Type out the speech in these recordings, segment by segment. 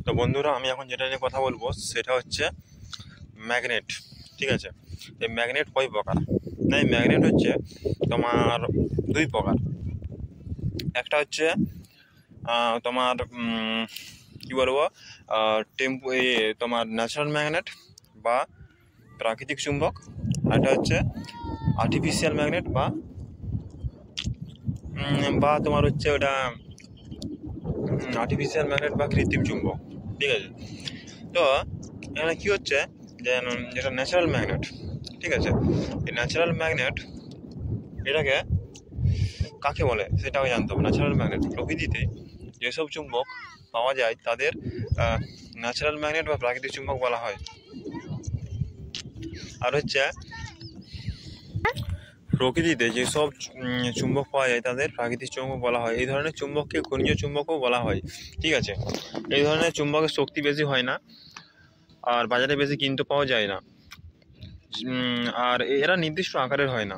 তো বন্ধুরা, আমি এখন যেটা নিয়ে কথা বলবো সেটা হচ্ছে ম্যাগনেট। ঠিক আছে, এই ম্যাগনেট কয় প্রকার? না, এই ম্যাগনেট হচ্ছে তোমার দুই প্রকার। একটা হচ্ছে তোমার কি বলবো, তোমার ন্যাচারাল ম্যাগনেট বা প্রাকৃতিক চুম্বক। আর একটা হচ্ছে আর্টিফিশিয়াল ম্যাগনেট বা তোমার হচ্ছে ওটা আর্টিফিশিয়াল ম্যাগনেট বা কৃত্রিম চুম্বক। ঠিক আছে, তো এখানে কী হচ্ছে যে যেটা ন্যাচারাল ম্যাগনেট, ঠিক আছে, এই ন্যাচারাল ম্যাগনেট এটাকে কাকে বলে সেটাও জানতে হবে। ন্যাচারাল ম্যাগনেট প্রকৃতিতে যেসব চুম্বক পাওয়া যায় তাদের ন্যাচারাল ম্যাগনেট বা প্রাকৃতিক চুম্বক বলা হয়। আর হচ্ছে প্রকৃতিতে যেসব চুম্বক পাওয়া যায় তাদের প্রাকৃতিক চুম্বক বলা হয়। এই ধরনের চুম্বককে খনিজ চুম্বকও বলা হয়। ঠিক আছে, এই ধরনের চুম্বকের শক্তি বেশি হয় না আর বাজারে বেশি কিনতে পাওয়া যায় না, আর এরা নির্দিষ্ট আকারের হয় না।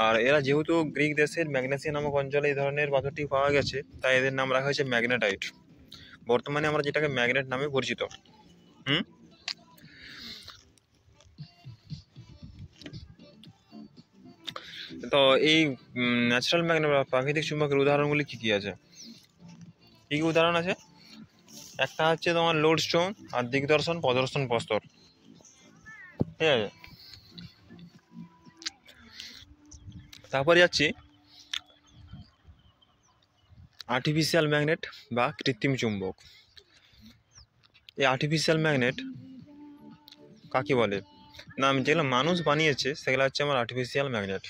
আর এরা যেহেতু গ্রিক দেশের ম্যাগনেসিয়া নামক অঞ্চলে এই ধরনের পাথরটি পাওয়া গেছে, তাই এদের নাম রাখা হয়েছে ম্যাগনেটাইট। বর্তমানে আমরা যেটাকে ম্যাগনেট নামে পরিচিত। তো এই ন্যাচারাল ম্যাগনেট বা প্রাকৃতিক চুম্বকের উদাহরণগুলি কী কী আছে? কী কী উদাহরণ আছে? একটা হচ্ছে তোমার লোডস্টোন আর দিগদর্শন, প্রদর্শন, প্রস্তর। ঠিক আছে, তারপরে যাচ্ছি আর্টিফিশিয়াল ম্যাগনেট বা কৃত্রিম চুম্বক। এই আর্টিফিশিয়াল ম্যাগনেট কাকে বলে? না, যেগুলো মানুষ বানিয়েছে সেগুলো হচ্ছে আমার আর্টিফিশিয়াল ম্যাগনেট।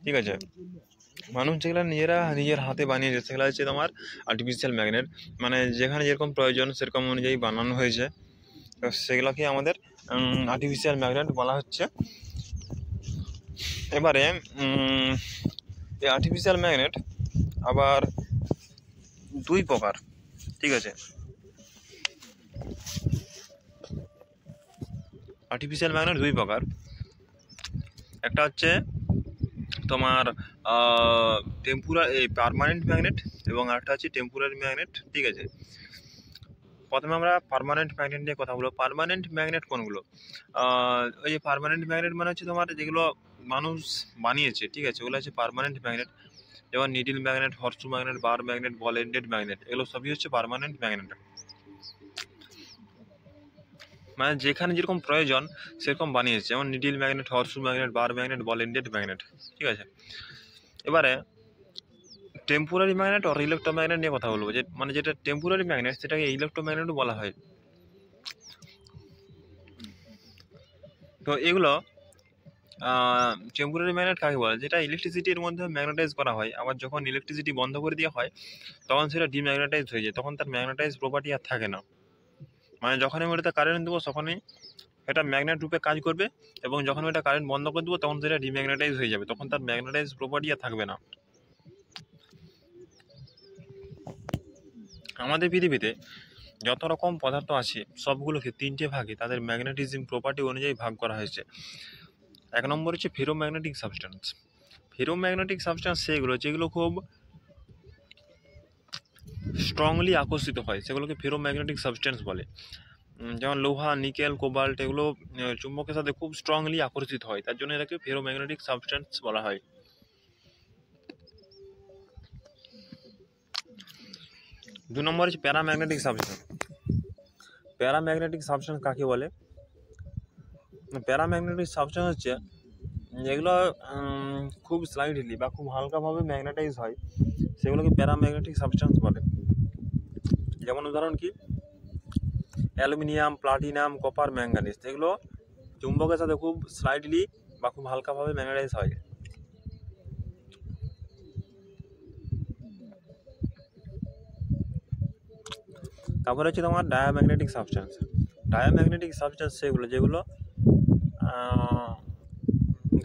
ঠিক আছে, মানুষ যেগুলো নিজের হাতে বানিয়েছে সেগুলো হচ্ছে তোমার আর্টিফিশিয়াল ম্যাগনেট, মানে যেখানে যেরকম প্রয়োজন সেরকম অনুযায়ী বানানো হয়েছে, তো সেগুলোকে আমাদের আর্টিফিশিয়াল ম্যাগনেট বলা হচ্ছে। এবারে এই আর্টিফিশিয়াল ম্যাগনেট আবার দুই প্রকার। ঠিক আছে, আর্টিফিশিয়াল ম্যাগনেট দুই প্রকার। একটা হচ্ছে তোমার পার্মানেন্ট ম্যাগনেট এবং আরেকটা হচ্ছে টেম্পোরারি ম্যাগনেট। ঠিক আছে, প্রথমে আমরা পার্মানেন্ট ম্যাগনেট নিয়ে কথা বলবো। পার্মানেন্ট ম্যাগনেট কোনগুলো? ওই যে পার্মানেন্ট ম্যাগনেট মানে হচ্ছে তোমার যেগুলো মানুষ বানিয়েছে, ঠিক আছে, ওগুলো হচ্ছে পার্মানেন্ট ম্যাগনেট। যেমন needle magnet, horseshoe magnet, bar magnet, ball ended magnet, এগুলো সবই হচ্ছে পার্মানেন্ট ম্যাগনেট। মানে যেখানে যেরকম প্রয়োজন সেরকম বানিয়েছে, যেমন needle magnet, horseshoe magnet, bar magnet, ball ended magnet. ঠিক আছে, এবারে টেম্পোরারি ম্যাগনেট আর ইলেকট্রোম্যাগনেট নিয়ে কথা বলবো। যেটা টেম্পোরারি ম্যাগনেট সেটাকে ইলেকট্রোম্যাগনেটও বলা হয়। তো এগুলো টেম্পোরারি ম্যাগনেট কাকে বলে? যেটা ইলেকট্রিসিটির মধ্যে ম্যাগনেটাইজ করা হয়, আবার যখন ইলেকট্রিসিটি বন্ধ করে দেওয়া হয় তখন সেটা ডিম্যাগনেটাইজ হয়ে যায়, তখন তার ম্যাগনেটাইজ প্রপার্টি আর থাকে না। মানে যখন আমি ওটাতে কারেন্ট দেবো তখনই এটা ম্যাগনেট রূপে কাজ করবে, এবং যখন ওটা কারেন্ট বন্ধ করে দেবো তখন সেটা ডিম্যাগনেটাইজ হয়ে যাবে, তখন তার ম্যাগনেটাইজ প্রপার্টি আর থাকবে না। আমাদের পৃথিবীতে যত রকম পদার্থ আছে সবগুলোকে তিনটে ভাগে তাদের ম্যাগনেটিজম প্রপার্টি অনুযায়ী ভাগ করা হয়েছে। এক নম্বর হচ্ছে ফেরোম্যাগনেটিক সাবস্টেন্স। ফেরোম্যাগনেটিক সাবস্টেন্স সেগুলো যেগুলো খুব স্ট্রংলি আকর্ষিত হয়, সেগুলোকে ফেরোম্যাগনেটিক সাবস্টেন্স বলে। যেমন লোহা, নিকেল, কোবাল্ট, এগুলো চুম্বকের সাথে খুব স্ট্রংলি আকর্ষিত হয়, তার জন্য এটাকে ফেরোম্যাগনেটিক সাবস্টেন্স বলা হয়। দু নম্বর হচ্ছে প্যারাম্যাগনেটিক সাবস্টেন্স। প্যারাম্যাগনেটিক সাবস্টেন্স কাকে বলে? প্যারাম্যাগনেটিক সাবস্টেন্স হচ্ছে যেগুলো খুব স্লাইডলি বা খুব হালকাভাবে ম্যাগনেটাইজ হয়, সেগুলোকে প্যারাম্যাগনেটিক সাবস্টেন্স বলে। যেমন উদাহরণ কি? অ্যালুমিনিয়াম, প্লাটিনাম, কপার, ম্যাঙ্গানিজ, এগুলো চুম্বকের সাথে খুব স্লাইডলি বা খুব হালকাভাবে ম্যাগনেটাইজ হয়। তারপরে হচ্ছে তোমার ডায়াম্যাগনেটিক সাবস্টেন্স। ডায়াম্যাগনেটিক সাবস্টেন্স সেগুলো যেগুলো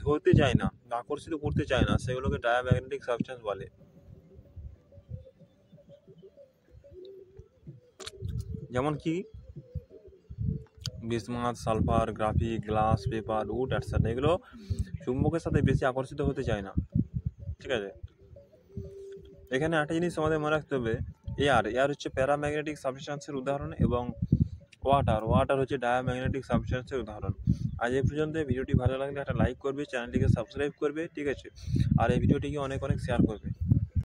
ধরতে চায় না বা আকর্ষিত করতে চায় না, সেগুলোকে ডায়াম্যাগনেটিক সাবস্টেন্স বলে। যেমন কি? Bismuth, sulphur, graphic, glass, paper, wood, etcetera, এগুলো চুম্বকের সাথে বেশি আকর্ষিত হতে চায় না। ঠিক আছে, এখানে একটা জিনিস আমাদের মনে রাখতে হবে, এয়ার হচ্ছে প্যারাম্যাগনেটিক সাবস্টেন্সের উদাহরণ, এবং ওয়াটার হচ্ছে ডায়াম্যাগনেটিক সাবস্টেন্সের উদাহরণ। আজ এই পর্যন্ত। ভিডিওটি ভালো লাগলে একটা লাইক করবে, চ্যানেলটিকে সাবস্ক্রাইব করবে, ঠিক আছে, আর এই ভিডিওটিকে অনেক অনেক শেয়ার করবে।